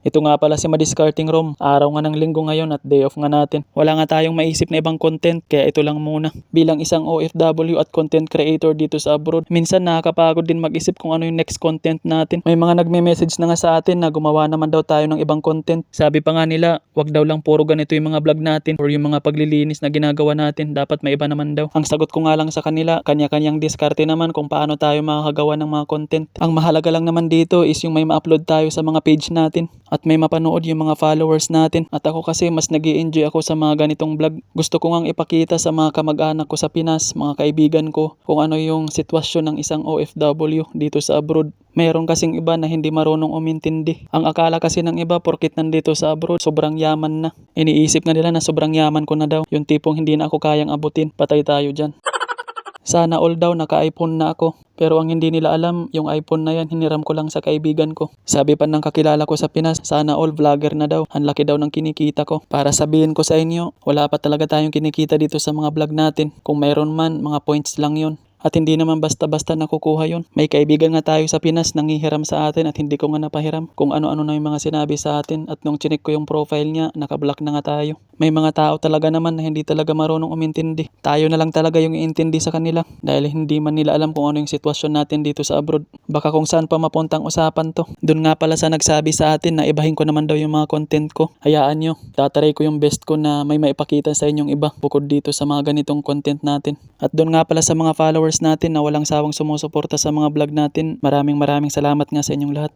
Ito nga pala si Madiscarding Rom. Araw nga ng linggo ngayon at day off nga natin. Wala nga tayong maisip na ibang content kaya ito lang muna. Bilang isang OFW at content creator dito sa abroad, minsan nakakapagod din mag-isip kung ano yung next content natin. May mga nagme-message na nga sa atin na gumawa naman daw tayo ng ibang content. Sabi pa nga nila, wag daw lang puro ganito yung mga vlog natin or yung mga paglilinis na ginagawa natin. Dapat may iba naman daw. Ang sagot ko nga lang sa kanila, kanya-kanyang diskarte naman kung paano tayo makakagawa ng mga content. Ang mahalaga lang naman dito is yung may ma-upload tayo sa mga page natin at may mapanood yung mga followers natin. At ako kasi mas nag-i-enjoy ako sa mga ganitong vlog. Gusto ko ngang ipakita sa mga kamag-anak ko sa Pinas, mga kaibigan ko, kung ano yung sitwasyon ng isang OFW dito sa abroad. Mayroon kasing iba na hindi marunong umintindi. Ang akala kasi ng iba porkit nandito sa abroad, sobrang yaman na. Iniisip nga nila na sobrang yaman ko na daw. Yung tipong hindi na ako kayang abutin. Patay tayo dyan. Sana all daw naka-iPhone na ako. Pero ang hindi nila alam, yung iPhone na yan hiniram ko lang sa kaibigan ko. Sabi pa ng kakilala ko sa Pinas, sana all vlogger na daw. Ang laki daw ng kinikita ko. Para sabihin ko sa inyo, wala pa talaga tayong kinikita dito sa mga vlog natin. Kung mayroon man, mga points lang yon. At hindi naman basta-basta nakukuha yon. May kaibigan nga tayo sa Pinas nanghihiram sa atin at hindi ko nga napahiram. Kung ano-ano na yung mga sinabi sa atin at nung chinik ko yung profile niya, nakablock na nga tayo. May mga tao talaga naman na hindi talaga marunong umintindi. Tayo na lang talaga yung iintindi sa kanila dahil hindi man nila alam kung ano yung sitwasyon natin dito sa abroad. Baka kung saan pa mapuntang usapan to. Doon nga pala sa nagsabi sa atin na ibahin ko naman daw yung mga content ko. Hayaan nyo, tataray ko yung best ko na may maipakita sa inyong iba bukod dito sa mga ganitong content natin. At doon nga pala sa mga followers natin na walang sawang sumusuporta sa mga vlog natin, maraming salamat nga sa inyong lahat.